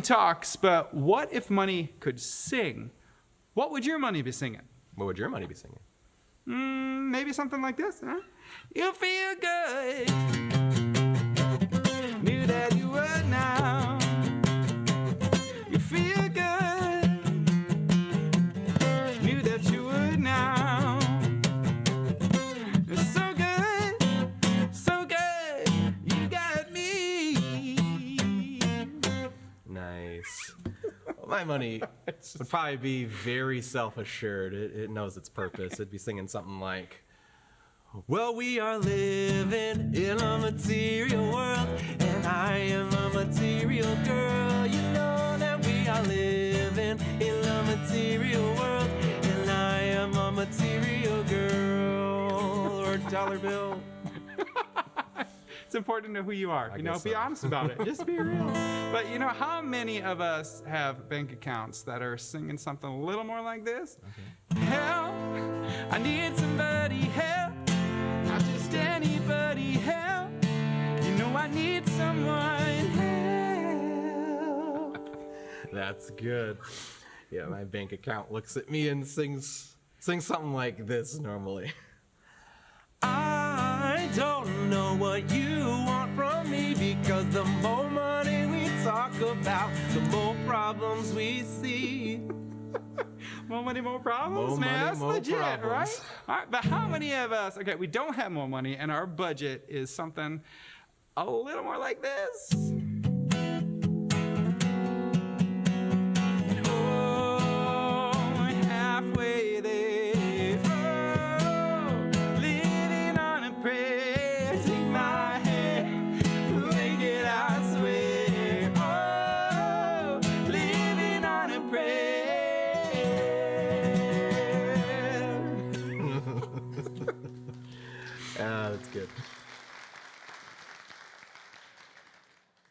talks, but what if money could sing? What would your money be singing? What would your money be singing? Maybe something like this, huh? You feel good. Knew that you would now. You feel good. Knew that you would now. It's so good. So good. You got me. Nice. Well, my money would probably be very self-assured. It knows its purpose. It'd be singing something like, well, we are living in a material world, and I am a material girl. You know that we are living in a material world, and I am a material girl. Or dollar bill. It's important to know who you are. I You know, guess be so. honest about it. Just be real. But you know, how many of us have bank accounts that are singing something a little more like this? Okay. Help, I need somebody help. Not just anybody help. You know I need someone help. That's good. Yeah, my bank account looks at me and sings something like this normally. I don't know what you want from me, because the more money we talk about, the more problems we see. More money, more problems, More man. money, That's more legit, problems. right? All right, but how many of us, okay, we don't have more money and our budget is something a little more like this? Oh, halfway there. Oh, living on a prayer. Take my hand, make it, I swear. Oh, living on a prayer. That's good.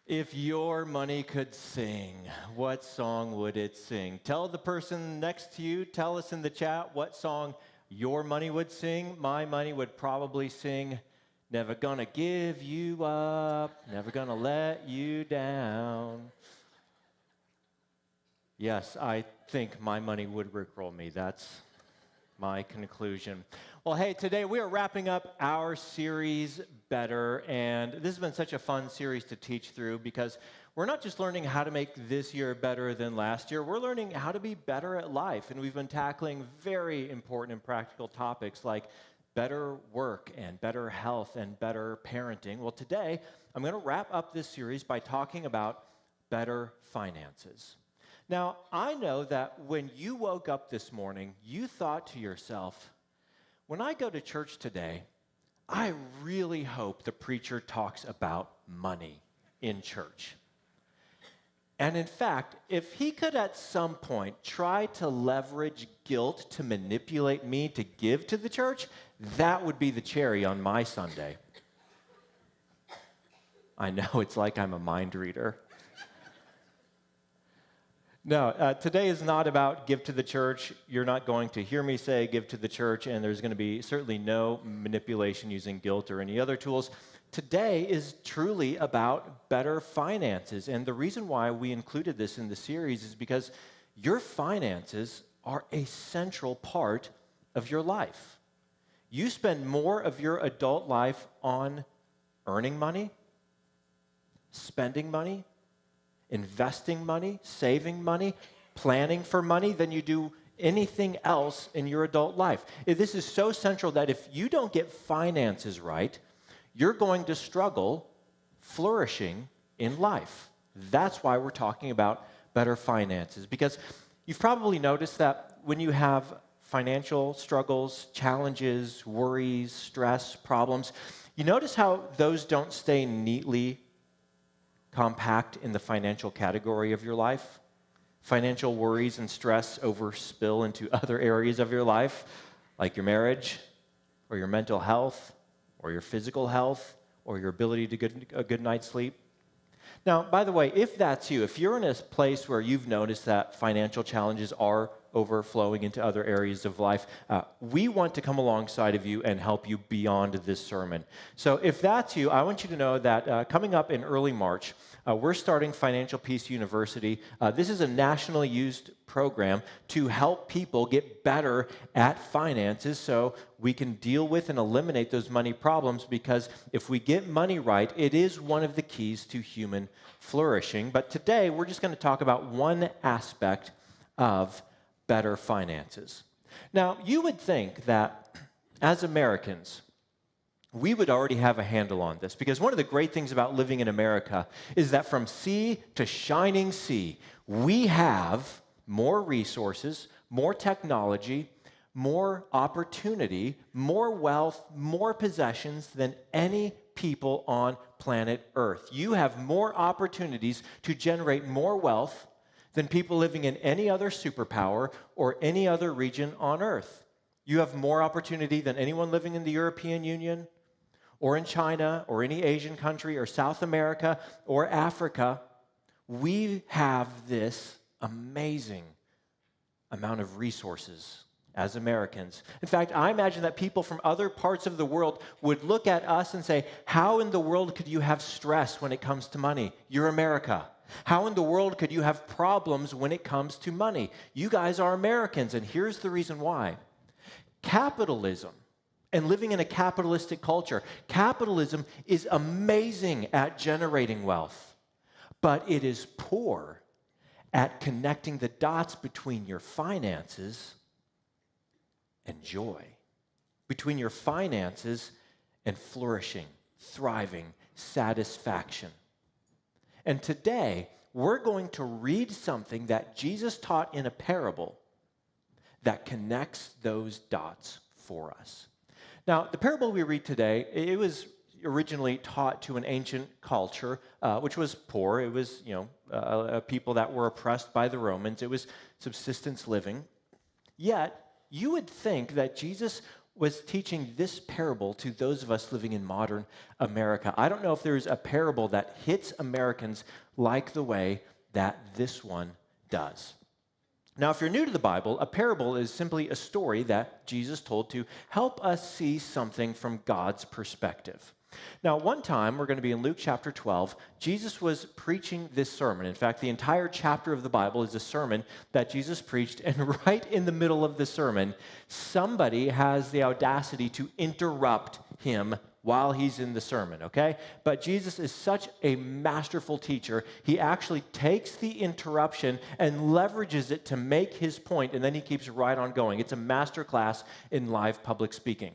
If your money could sing, what song would it sing? Tell the person next to you, tell us in the chat what song your money would sing. My money would probably sing, never gonna give you up, never gonna let you down. Yes, I think my money would rickroll me. That's my conclusion. Well, hey, today we are wrapping up our series, Better, and this has been such a fun series to teach through, because we're not just learning how to make this year better than last year, we're learning how to be better at life, and we've been tackling very important and practical topics like better work and better health and better parenting. Well, today I'm going to wrap up this series by talking about better finances. Now, I know that when you woke up this morning, you thought to yourself, when I go to church today, I really hope the preacher talks about money in church. And in fact, if he could at some point try to leverage guilt to manipulate me to give to the church, that would be the cherry on my sundae. I know, it's like I'm a mind reader. No, today is not about give to the church. You're not going to hear me say give to the church, and there's going to be certainly no manipulation using guilt or any other tools. Today is truly about better finances, and the reason why we included this in the series is because your finances are a central part of your life. You spend more of your adult life on earning money, spending money, investing money, saving money, planning for money than you do anything else in your adult life. This is so central that if you don't get finances right, you're going to struggle flourishing in life. That's why we're talking about better finances, because you've probably noticed that when you have financial struggles, challenges, worries, stress, problems, you notice how those don't stay neatly compact in the financial category of your life. Financial worries and stress overspill into other areas of your life, like your marriage, or your mental health, or your physical health, or your ability to get a good night's sleep. Now, by the way, if that's you, if you're in a place where you've noticed that financial challenges are overflowing into other areas of life, we want to come alongside of you and help you beyond this sermon. So if that's you, I want you to know that coming up in early March, we're starting Financial Peace University. This is a nationally used program to help people get better at finances so we can deal with and eliminate those money problems, because if we get money right, it is one of the keys to human flourishing. But today, we're just going to talk about one aspect of better finances. Now, you would think that as Americans, we would already have a handle on this, because one of the great things about living in America is that from sea to shining sea, we have more resources, more technology, more opportunity, more wealth, more possessions than any people on planet Earth. You have more opportunities to generate more wealth than people living in any other superpower or any other region on Earth. You have more opportunity than anyone living in the European Union or in China or any Asian country or South America or Africa. We have this amazing amount of resources as Americans. In fact, I imagine that people from other parts of the world would look at us and say, how in the world could you have stress when it comes to money? You're America. How in the world could you have problems when it comes to money? You guys are Americans, and here's the reason why. Capitalism and living in a capitalistic culture, capitalism is amazing at generating wealth, but it is poor at connecting the dots between your finances and joy, between your finances and flourishing, thriving, satisfaction. And today, we're going to read something that Jesus taught in a parable that connects those dots for us. Now, the parable we read today, it was originally taught to an ancient culture, which was poor. It was, people that were oppressed by the Romans. It was subsistence living. Yet, you would think that Jesus was teaching this parable to those of us living in modern America. I don't know if there's a parable that hits Americans like the way that this one does. Now, if you're new to the Bible, a parable is simply a story that Jesus told to help us see something from God's perspective. Now, one time, we're going to be in Luke chapter 12, Jesus was preaching this sermon. In fact, the entire chapter of the Bible is a sermon that Jesus preached, and right in the middle of the sermon, somebody has the audacity to interrupt him while he's in the sermon, okay? But Jesus is such a masterful teacher, he actually takes the interruption and leverages it to make his point, and then he keeps right on going. It's a master class in live public speaking.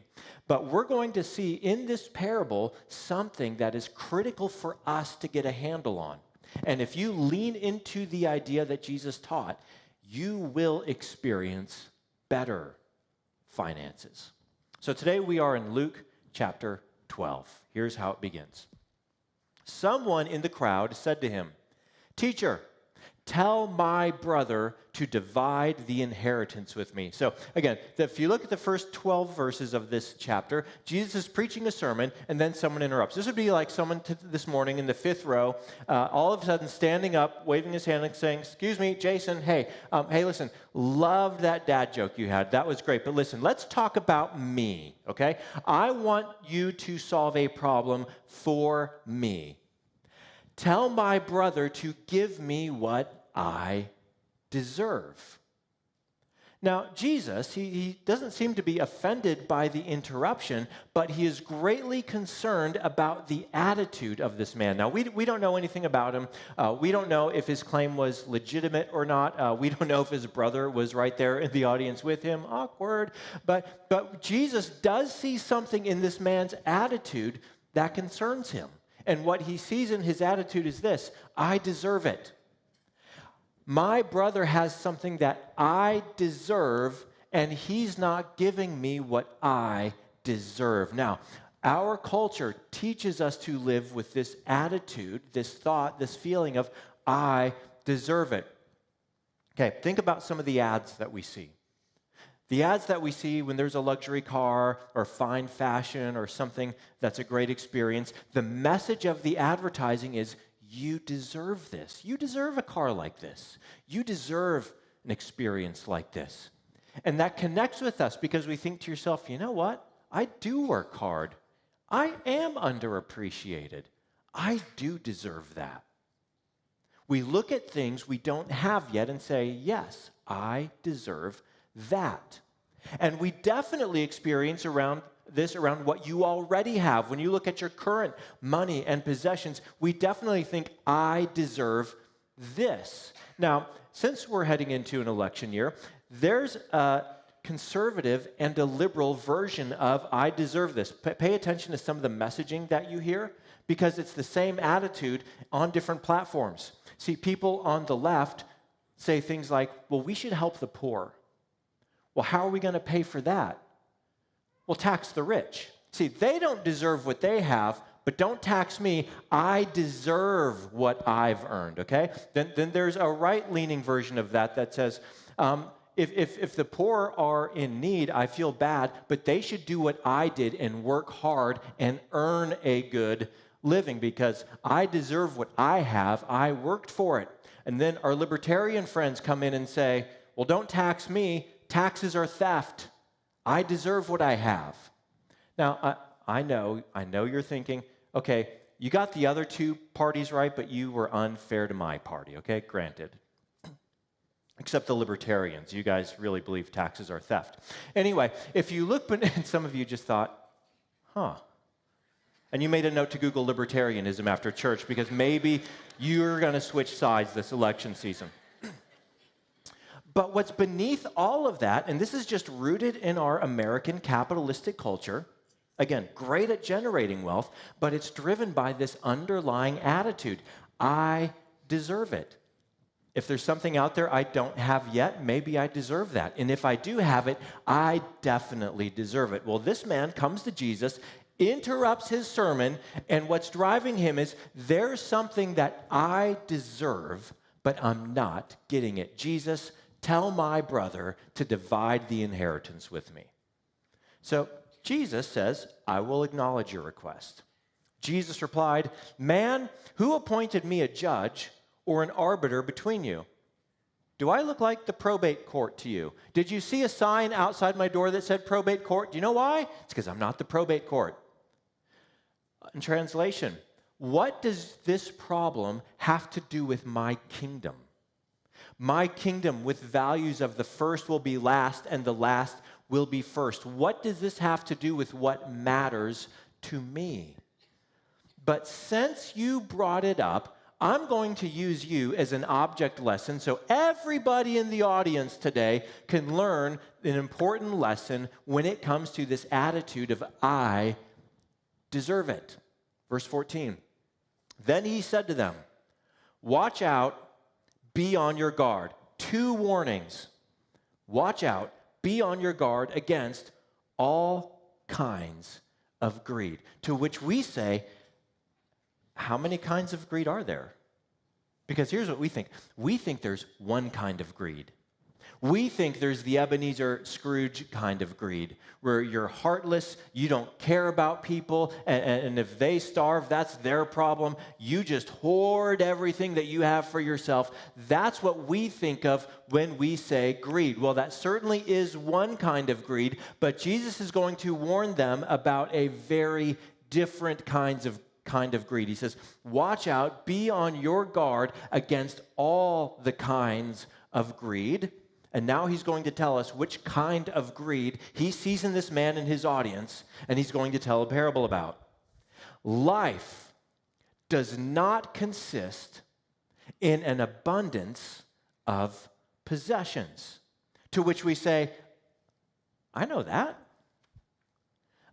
But we're going to see in this parable something that is critical for us to get a handle on. And if you lean into the idea that Jesus taught, you will experience better finances. So today we are in Luke chapter 12. Here's how it begins. Someone in the crowd said to him, "Teacher, tell my brother to divide the inheritance with me." So again, if you look at the first 12 verses of this chapter, Jesus is preaching a sermon, and then someone interrupts. This would be like someone this morning in the fifth row, all of a sudden standing up, waving his hand and saying, "Excuse me, Jason, hey, listen, loved that dad joke you had. That was great, but listen, let's talk about me, okay? I want you to solve a problem for me. Tell my brother to give me what I deserve." Now, Jesus, he doesn't seem to be offended by the interruption, but he is greatly concerned about the attitude of this man. Now, we don't know anything about him. We don't know if his claim was legitimate or not. We don't know if his brother was right there in the audience with him. Awkward. But Jesus does see something in this man's attitude that concerns him. And what he sees in his attitude is this: I deserve it. My brother has something that I deserve, and he's not giving me what I deserve. Now, our culture teaches us to live with this attitude, this thought, this feeling of, I deserve it. Okay, think about some of the ads that we see. The ads that we see when there's a luxury car or fine fashion or something that's a great experience, the message of the advertising is, you deserve this. You deserve a car like this. You deserve an experience like this. And that connects with us because we think to yourself, you know what? I do work hard. I am underappreciated. I do deserve that. We look at things we don't have yet and say, yes, I deserve that. And we definitely experience around what you already have. When you look at your current money and possessions, we definitely think, I deserve this. Now, since we're heading into an election year, there's a conservative and a liberal version of I deserve this. Pay attention to some of the messaging that you hear, because it's the same attitude on different platforms. See, people on the left say things like, well, we should help the poor. Well, how are we going to pay for that? Well, tax the rich. See, they don't deserve what they have, but don't tax me. I deserve what I've earned, okay? Then there's a right-leaning version of that says, if the poor are in need, I feel bad, but they should do what I did and work hard and earn a good living because I deserve what I have. I worked for it. And then our libertarian friends come in and say, well, don't tax me. Taxes are theft. I deserve what I have. Now, I know you're thinking, okay, you got the other two parties right, but you were unfair to my party, okay? Granted. Except the libertarians. You guys really believe taxes are theft. Anyway, if you look, and some of you just thought, huh. And you made a note to Google libertarianism after church because maybe you're going to switch sides this election season. But what's beneath all of that, and this is just rooted in our American capitalistic culture, again, great at generating wealth, but it's driven by this underlying attitude. I deserve it. If there's something out there I don't have yet, maybe I deserve that. And if I do have it, I definitely deserve it. Well, this man comes to Jesus, interrupts his sermon, and what's driving him is there's something that I deserve, but I'm not getting it. Jesus, tell my brother to divide the inheritance with me. So Jesus says, I will acknowledge your request. Jesus replied, man, who appointed me a judge or an arbiter between you? Do I look like the probate court to you? Did you see a sign outside my door that said probate court? Do you know why? It's because I'm not the probate court. In translation, what does this problem have to do with my kingdom? My kingdom with values of the first will be last and the last will be first. What does this have to do with what matters to me? But since you brought it up, I'm going to use you as an object lesson so everybody in the audience today can learn an important lesson when it comes to this attitude of I deserve it. Verse 14. Then he said to them, watch out, be on your guard. 2 warnings. Watch out, be on your guard against all kinds of greed. To which we say, how many kinds of greed are there? Because here's what we think. We think there's one kind of greed. We think there's the Ebenezer Scrooge kind of greed, where you're heartless, you don't care about people, and if they starve, that's their problem. You just hoard everything that you have for yourself. That's what we think of when we say greed. Well, that certainly is one kind of greed, but Jesus is going to warn them about a very different kind of greed. He says, watch out, be on your guard against all the kinds of greed. And now he's going to tell us which kind of greed he sees in this man and his audience, and he's going to tell a parable about. Life does not consist in an abundance of possessions. To which we say, I know that.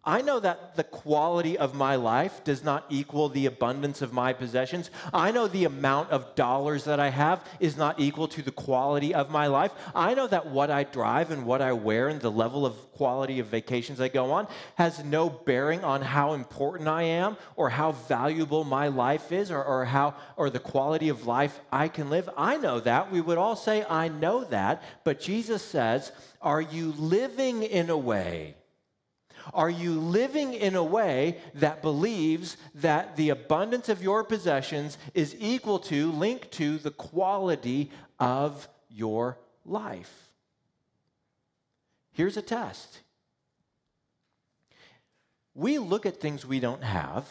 I know that the quality of my life does not equal the abundance of my possessions. I know the amount of dollars that I have is not equal to the quality of my life. I know that what I drive and what I wear and the level of quality of vacations I go on has no bearing on how important I am or how valuable my life is or the quality of life I can live. I know that. We would all say, I know that. But Jesus says, are you living in a way? Are you living in a way that believes that the abundance of your possessions is equal to, linked to the quality of your life. Here's a test. We look at things we don't have,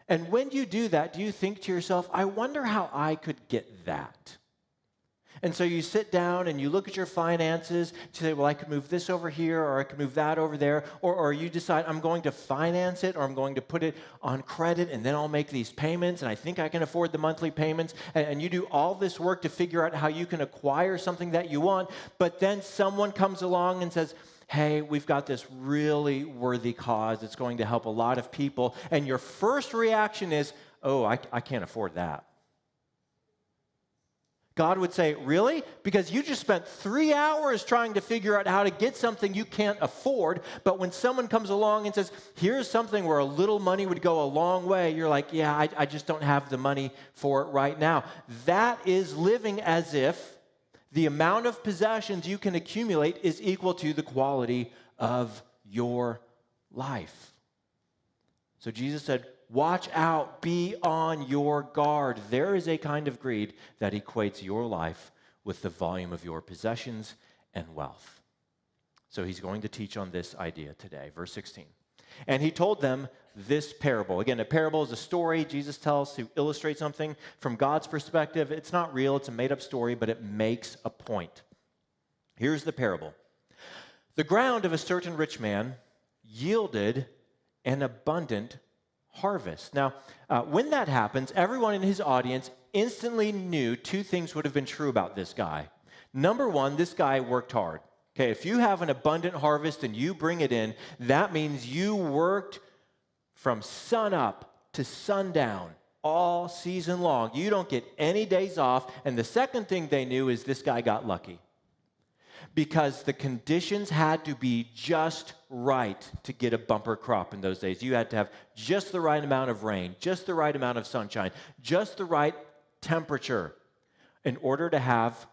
and when you do that, do you think to yourself, I wonder how I could get that? And so you sit down and you look at your finances, you say, well, I could move this over here, or I could move that over there, or you decide I'm going to finance it, or I'm going to put it on credit, and then I'll make these payments, and I think I can afford the monthly payments, and you do all this work to figure out how you can acquire something that you want, but then someone comes along and says, hey, we've got this really worthy cause that's going to help a lot of people, and your first reaction is, oh, I can't afford that. God would say, really? Because you just spent 3 hours trying to figure out how to get something you can't afford, but when someone comes along and says, here's something where a little money would go a long way, you're like, yeah, I just don't have the money for it right now. That is living as if the amount of possessions you can accumulate is equal to the quality of your life. So Jesus said, watch out, be on your guard. There is a kind of greed that equates your life with the volume of your possessions and wealth. So he's going to teach on this idea today. Verse 16. And he told them this parable. Again, a parable is a story Jesus tells to illustrate something from God's perspective. It's not real, it's a made-up story, but it makes a point. Here's the parable. The ground of a certain rich man yielded an abundant harvest. Now, when that happens, everyone in his audience instantly knew two things would have been true about this guy. Number one, this guy worked hard. Okay, if you have an abundant harvest and you bring it in, that means you worked from sun up to sundown all season long. You don't get any days off. And the second thing they knew is this guy got lucky, because the conditions had to be just right to get a bumper crop in those days. You had to have just the right amount of rain, just the right amount of sunshine, just the right temperature in order to have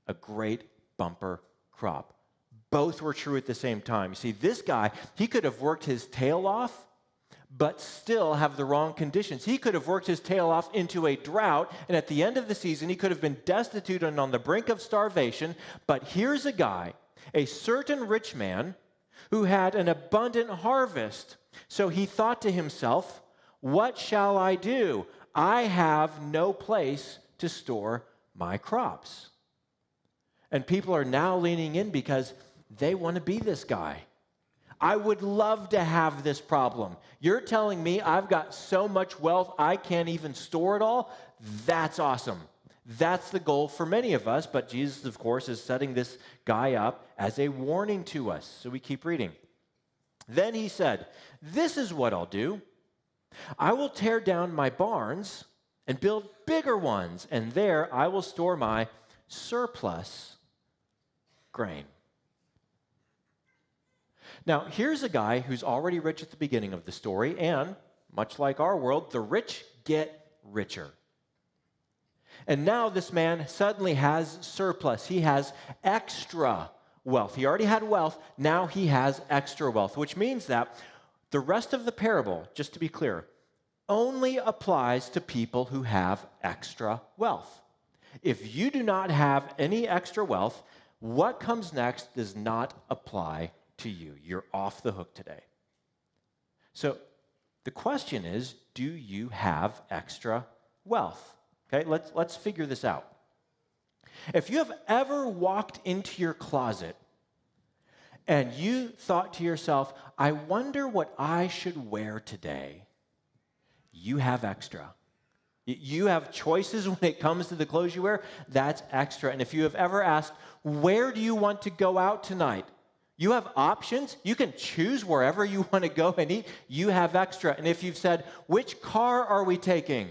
a great bumper crop. Both were true at the same time. You see, this guy, he could have worked his tail off, but still have the wrong conditions. He could have worked his tail off into a drought, and at the end of the season, he could have been destitute and on the brink of starvation. But here's a guy, a certain rich man, who had an abundant harvest. So he thought to himself, what shall I do? I have no place to store my crops. And people are now leaning in because they want to be this guy. I would love to have this problem. You're telling me I've got so much wealth I can't even store it all? That's awesome. That's the goal for many of us, but Jesus, of course, is setting this guy up as a warning to us. So we keep reading. Then he said, this is what I'll do. I will tear down my barns and build bigger ones, and there I will store my surplus grain. Now, here's a guy who's already rich at the beginning of the story, and much like our world, the rich get richer. And now this man suddenly has surplus. He has extra wealth. He already had wealth. Now he has extra wealth, which means that the rest of the parable, just to be clear, only applies to people who have extra wealth. If you do not have any extra wealth, what comes next does not apply to you. You're off the hook today. So the question is, do you have extra wealth? Okay, let's figure this out. If you have ever walked into your closet and you thought to yourself, I wonder what I should wear today, you have extra. You have choices when it comes to the clothes you wear. That's extra. And if you have ever asked, where do you want to go out tonight? You have options. You can choose wherever you want to go and eat. You have extra. And if you've said, which car are we taking?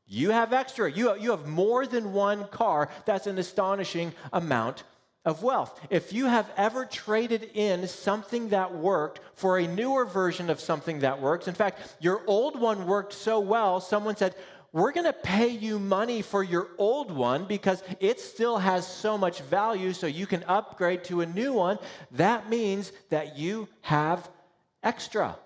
You have extra. You have more than one car. That's an astonishing amount of wealth. If you have ever traded in something that worked for a newer version of something that works, in fact, your old one worked so well, someone said, we're going to pay you money for your old one because it still has so much value, so you can upgrade to a new one. That means that you have extra.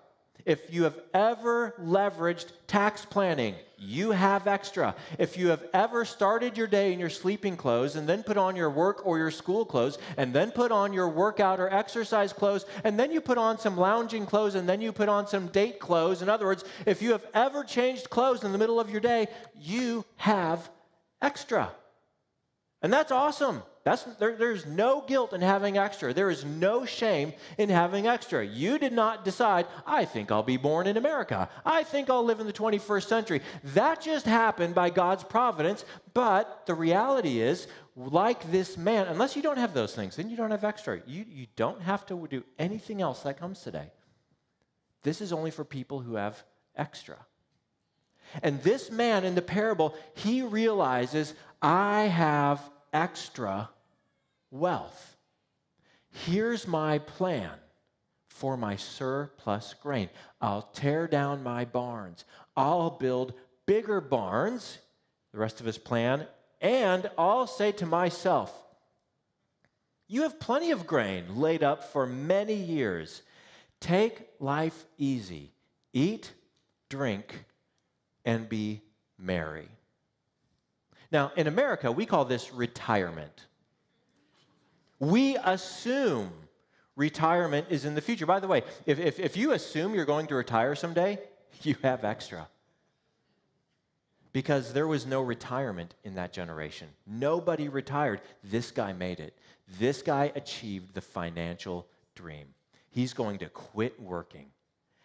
If you have ever leveraged tax planning, you have extra. If you have ever started your day in your sleeping clothes and then put on your work or your school clothes and then put on your workout or exercise clothes and then you put on some lounging clothes and then you put on some date clothes. In other words, if you have ever changed clothes in the middle of your day, you have extra. And that's awesome. There's no guilt in having extra. There is no shame in having extra. You did not decide, I think I'll be born in America. I think I'll live in the 21st century. That just happened by God's providence. But the reality is, like this man, unless you don't have those things, then you don't have extra. You don't have to do anything else that comes today. This is only for people who have extra. And this man in the parable, he realizes, I have extra wealth. Here's my plan for my surplus grain. I'll tear down my barns. I'll build bigger barns, the rest of his plan, and I'll say to myself, you have plenty of grain laid up for many years. Take life easy. Eat, drink, and be merry. Now, in America, we call this retirement. We assume retirement is in the future. By the way, if you assume you're going to retire someday, you have extra. Because there was no retirement in that generation. Nobody retired. This guy made it. This guy achieved the financial dream. He's going to quit working,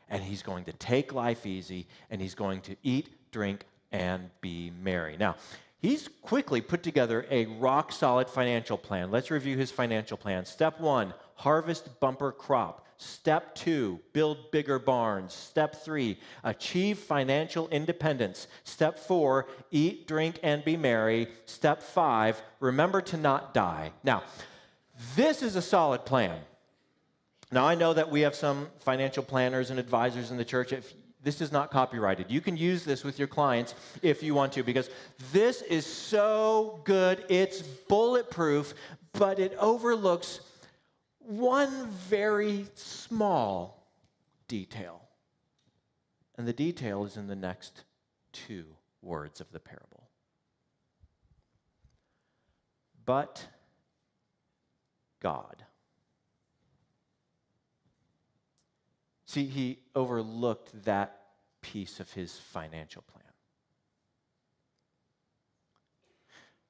and he's going to take life easy, and he's going to eat, drink, and be merry. Now, he's quickly put together a rock-solid financial plan. Let's review his financial plan. Step 1, harvest bumper crop. Step 2, build bigger barns. Step 3, achieve financial independence. Step 4, eat, drink, and be merry. Step 5, remember to not die. Now, this is a solid plan. Now, I know that we have some financial planners and advisors in the church. This is not copyrighted. You can use this with your clients if you want to, because this is so good. It's bulletproof, but it overlooks one very small detail. And the detail is in the next 2 words of the parable. But God. See, he overlooked that piece of his financial plan.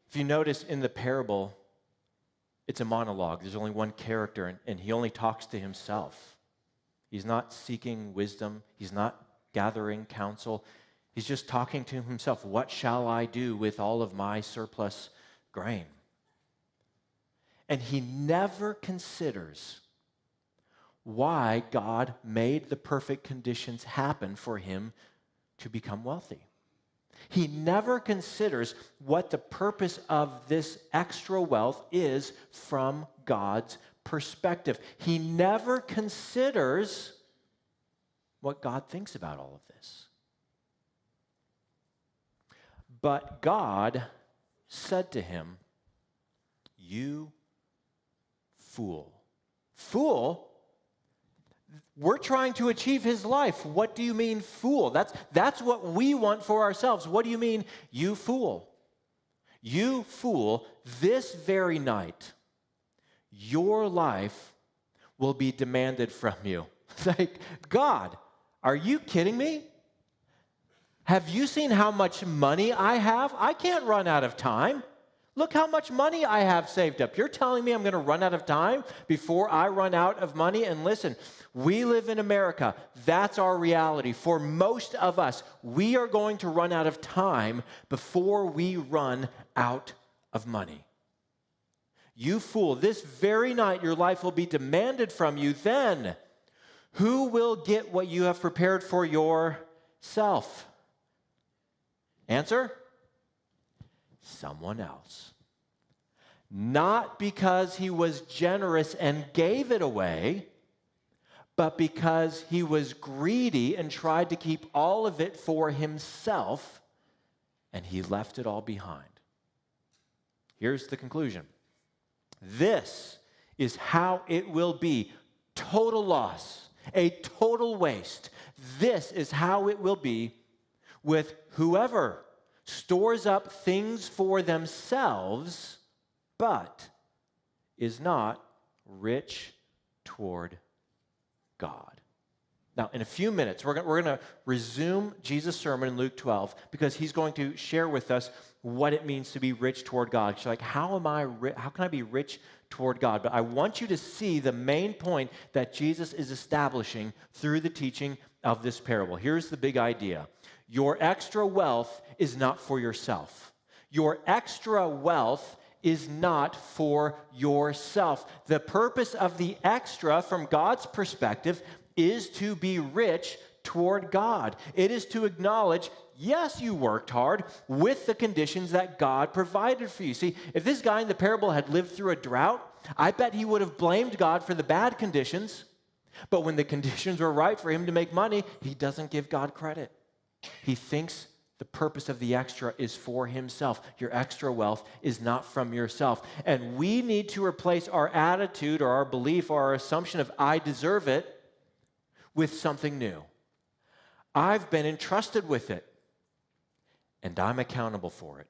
If you notice in the parable, it's a monologue. There's only one character, and he only talks to himself. He's not seeking wisdom. He's not gathering counsel. He's just talking to himself. What shall I do with all of my surplus grain? And he never considers why God made the perfect conditions happen for him to become wealthy. He never considers what the purpose of this extra wealth is from God's perspective. He never considers what God thinks about all of this. But God said to him, "You fool." Fool? We're trying to achieve his life. What do you mean, fool? That's what we want for ourselves. What do you mean, you fool? You fool, this very night, your life will be demanded from you. Like, God, are you kidding me? Have you seen how much money I have? I can't run out of time. Look how much money I have saved up. You're telling me I'm going to run out of time before I run out of money? And listen, we live in America. That's our reality. For most of us, we are going to run out of time before we run out of money. You fool, this very night your life will be demanded from you. Then, who will get what you have prepared for yourself? Answer? Someone else. Not because he was generous and gave it away, but because he was greedy and tried to keep all of it for himself, and he left it all behind. Here's the conclusion. This is how it will be. Total loss, a total waste. This is how it will be with whoever stores up things for themselves, but is not rich toward God. Now, in a few minutes, we're going to resume Jesus' sermon in Luke 12 because he's going to share with us what it means to be rich toward God. She's like, how can I be rich toward God? But I want you to see the main point that Jesus is establishing through the teaching of this parable. Here's the big idea. Your extra wealth is not for yourself. Your extra wealth is not for yourself. The purpose of the extra from God's perspective is to be rich toward God. It is to acknowledge, yes, you worked hard with the conditions that God provided for you. See, if this guy in the parable had lived through a drought, I bet he would have blamed God for the bad conditions. But when the conditions were right for him to make money, he doesn't give God credit. He thinks the purpose of the extra is for himself. Your extra wealth is not from yourself. And we need to replace our attitude or our belief or our assumption of I deserve it with something new. I've been entrusted with it, and I'm accountable for it.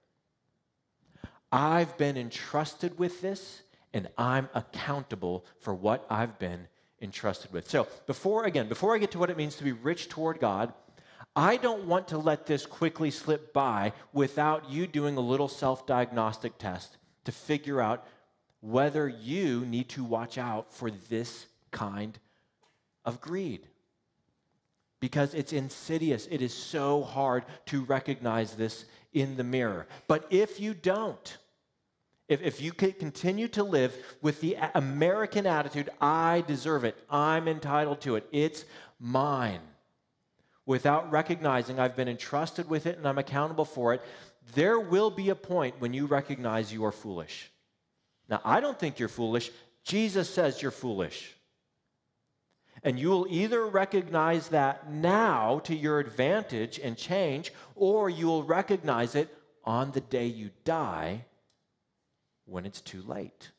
I've been entrusted with this, and I'm accountable for what I've been entrusted with. So before I get to what it means to be rich toward God, I don't want to let this quickly slip by without you doing a little self-diagnostic test to figure out whether you need to watch out for this kind of greed. Because it's insidious. It is so hard to recognize this in the mirror. But if you don't, if you continue to live with the American attitude, I deserve it, I'm entitled to it, it's mine, without recognizing I've been entrusted with it and I'm accountable for it, there will be a point when you recognize you are foolish. Now, I don't think you're foolish. Jesus says you're foolish. And you will either recognize that now to your advantage and change, or you will recognize it on the day you die when it's too late.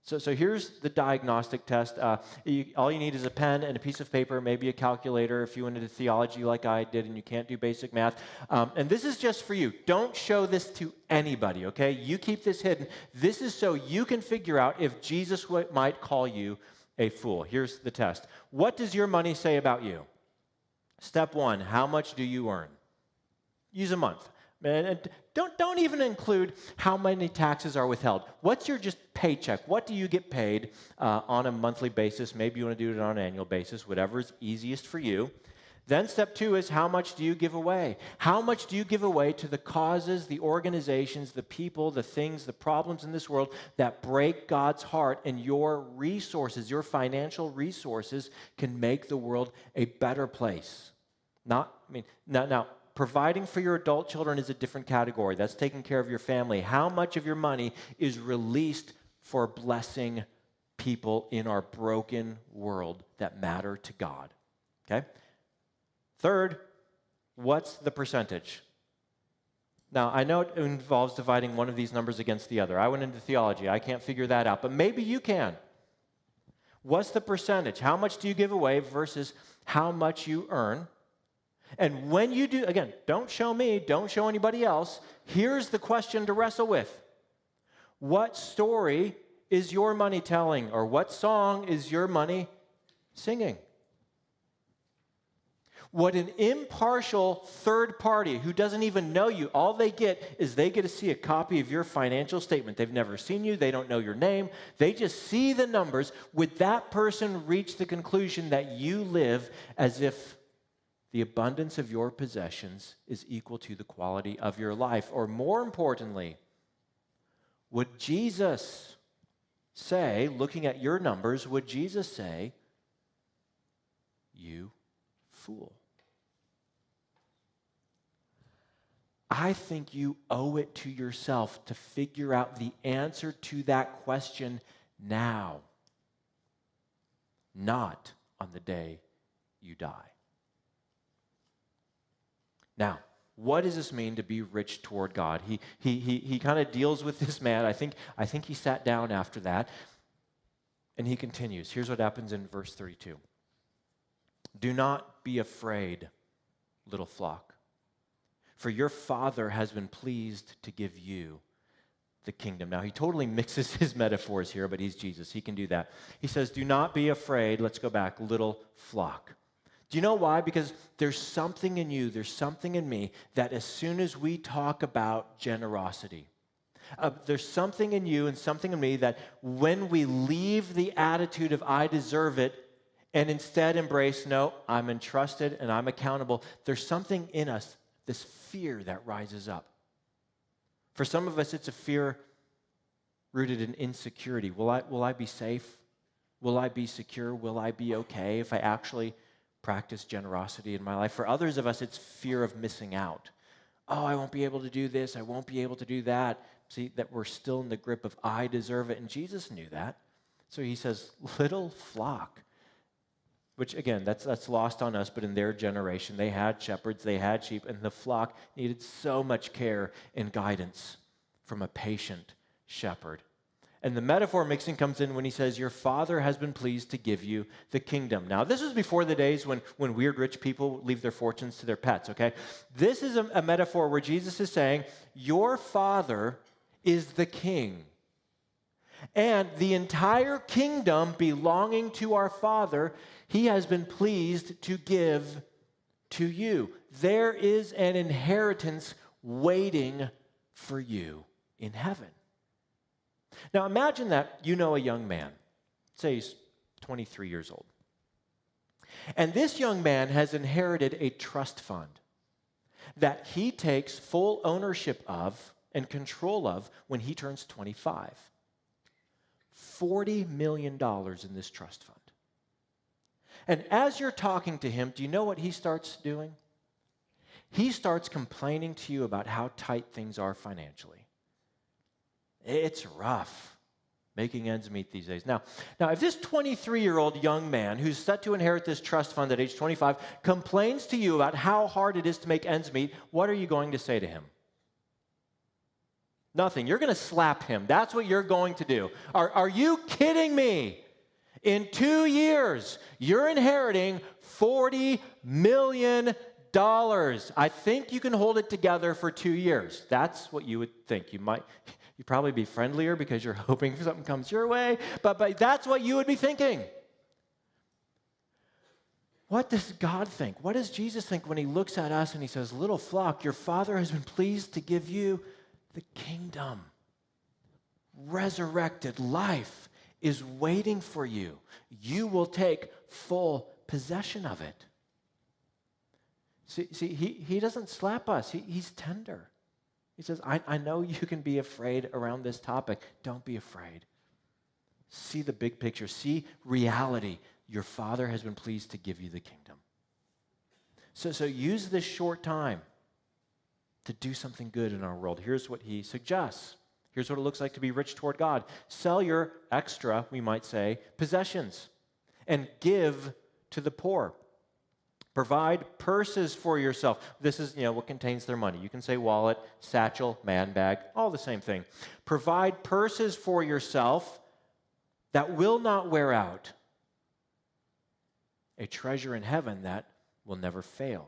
So here's the diagnostic test. All you need is a pen and a piece of paper, maybe a calculator if you went into theology like I did and you can't do basic math. And this is just for you. Don't show this to anybody, okay? You keep this hidden. This is so you can figure out if Jesus might call you a fool. Here's the test. What does your money say about you? Step 1, how much do you earn? Use a month. And don't even include how many taxes are withheld. What's your just paycheck? What do you get paid on a monthly basis? Maybe you want to do it on an annual basis, whatever is easiest for you. Then step 2 is how much do you give away? How much do you give away to the causes, the organizations, the people, the things, the problems in this world that break God's heart, and your resources, your financial resources can make the world a better place? Now, providing for your adult children is a different category. That's taking care of your family. How much of your money is released for blessing people in our broken world that matter to God? Okay? Third, what's the percentage? Now, I know it involves dividing one of these numbers against the other. I went into theology. I can't figure that out, but maybe you can. What's the percentage? How much do you give away versus how much you earn? And when you do, again, don't show me, don't show anybody else. Here's the question to wrestle with. What story is your money telling? Or what song is your money singing? What an impartial third party who doesn't even know you, all they get is they get to see a copy of your financial statement. They've never seen you. They don't know your name. They just see the numbers. Would that person reach the conclusion that you live as if the abundance of your possessions is equal to the quality of your life? Or more importantly, would Jesus say, looking at your numbers, would Jesus say, you fool? I think you owe it to yourself to figure out the answer to that question now, not on the day you die. Now, what does this mean to be rich toward God? He kind of deals with this man. I think he sat down after that, and he continues. Here's what happens in verse 32. Do not be afraid, little flock, for your Father has been pleased to give you the kingdom. Now, he totally mixes his metaphors here, but he's Jesus. He can do that. He says, do not be afraid. Let's go back. Little flock. Do you know why? Because there's something in you, there's something in me that as soon as we talk about generosity, there's something in you and something in me that when we leave the attitude of I deserve it and instead embrace, no, I'm entrusted and I'm accountable, there's something in us, this fear that rises up. For some of us, it's a fear rooted in insecurity. Will I be safe? Will I be secure? Will I be okay if I actually practice generosity in my life? For others of us, it's fear of missing out. Oh, I won't be able to do this. I won't be able to do that. See, that we're still in the grip of I deserve it. And Jesus knew that. So he says, little flock. Which, again, that's lost on us, but in their generation, they had shepherds, they had sheep, and the flock needed so much care and guidance from a patient shepherd. And the metaphor mixing comes in when he says, your Father has been pleased to give you the kingdom. Now, this was before the days when weird rich people leave their fortunes to their pets, okay? This is a metaphor where Jesus is saying, your Father is the king. And the entire kingdom belonging to our Father, he has been pleased to give to you. There is an inheritance waiting for you in heaven. Now imagine that you know a young man, say he's 23 years old. And this young man has inherited a trust fund that he takes full ownership of and control of when he turns 25. $40 million in this trust fund. And as you're talking to him, do you know what he starts doing? He starts complaining to you about how tight things are financially. It's rough making ends meet these days. Now, if this 23-year-old young man who's set to inherit this trust fund at age 25 complains to you about how hard it is to make ends meet, what are you going to say to him? Nothing. You're going to slap him. That's what you're going to do. Are you kidding me? In 2 years, you're inheriting $40 million. I think you can hold it together for 2 years. That's what you would think. You'd probably be friendlier because you're hoping something comes your way, but that's what you would be thinking. What does God think? What does Jesus think when he looks at us and he says, little flock, your Father has been pleased to give you the kingdom. Resurrected life is waiting for you. You will take full possession of it. See, he doesn't slap us. He's tender. He says, I know you can be afraid around this topic. Don't be afraid. See the big picture. See reality. Your Father has been pleased to give you the kingdom. So use this short time to do something good in our world. Here's what he suggests. Here's what it looks like to be rich toward God. Sell your extra, we might say, possessions and give to the poor. Provide purses for yourself. This is, what contains their money. You can say wallet, satchel, man bag, all the same thing. Provide purses for yourself that will not wear out. A treasure in heaven that will never fail,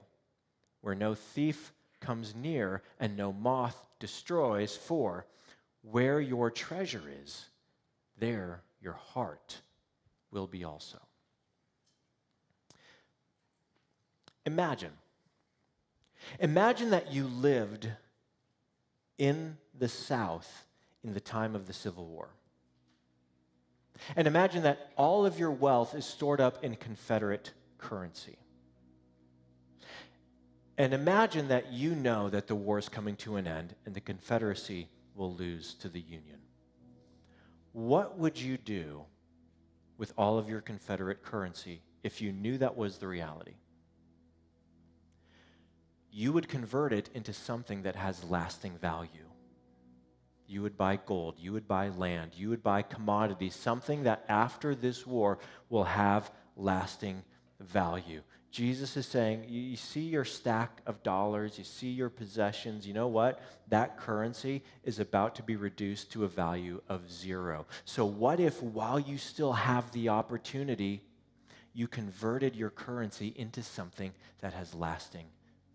where no thief comes near and no moth destroys, for where your treasure is, there your heart will be also. Imagine that you lived in the South in the time of the Civil War. And imagine that all of your wealth is stored up in Confederate currency. And imagine that you know that the war is coming to an end and the Confederacy will lose to the Union. What would you do with all of your Confederate currency if you knew that was the reality? You would convert it into something that has lasting value. You would buy gold, you would buy land, you would buy commodities, something that after this war will have lasting value. Jesus is saying, you see your stack of dollars, you see your possessions, you know what? That currency is about to be reduced to a value of 0. So what if while you still have the opportunity, you converted your currency into something that has lasting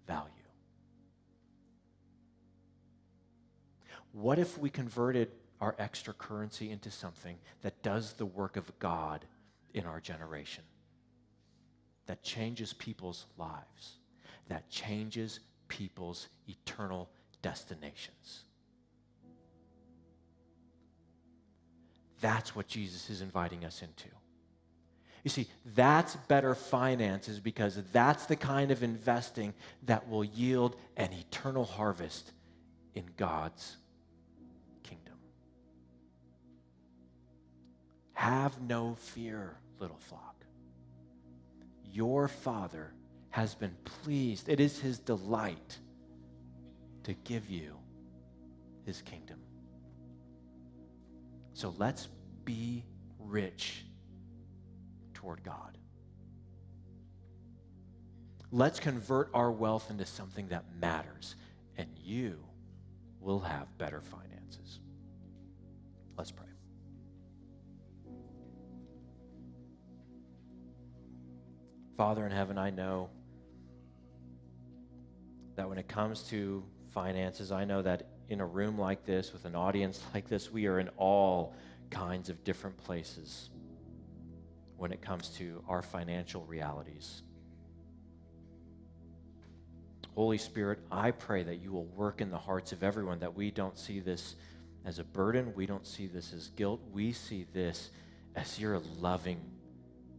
value. What if we converted our extra currency into something that does the work of God in our generation? That changes people's lives, that changes people's eternal destinations. That's what Jesus is inviting us into. You see, that's better finances because that's the kind of investing that will yield an eternal harvest in God's kingdom. Have no fear, little flock. Your Father has been pleased. It is his delight to give you his kingdom. So let's be rich toward God. Let's convert our wealth into something that matters, and you will have better finances. Let's pray. Father in heaven, I know that when it comes to finances, I know that in a room like this, with an audience like this, we are in all kinds of different places when it comes to our financial realities. Holy Spirit, I pray that you will work in the hearts of everyone, that we don't see this as a burden, we don't see this as guilt, we see this as your loving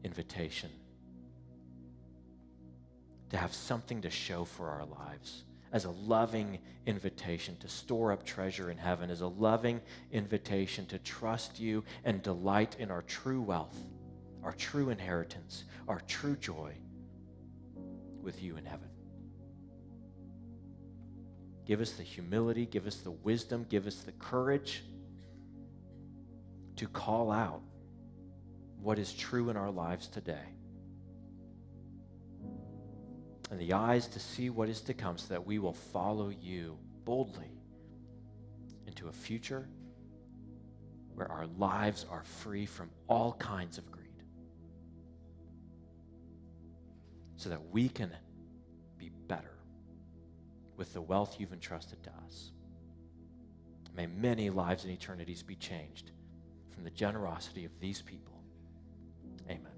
invitation to have something to show for our lives, as a loving invitation to store up treasure in heaven, as a loving invitation to trust you and delight in our true wealth, our true inheritance, our true joy with you in heaven. Give us the humility, give us the wisdom, give us the courage to call out what is true in our lives today, and the eyes to see what is to come, so that we will follow you boldly into a future where our lives are free from all kinds of greed, so that we can be better with the wealth you've entrusted to us. May many lives and eternities be changed from the generosity of these people. Amen.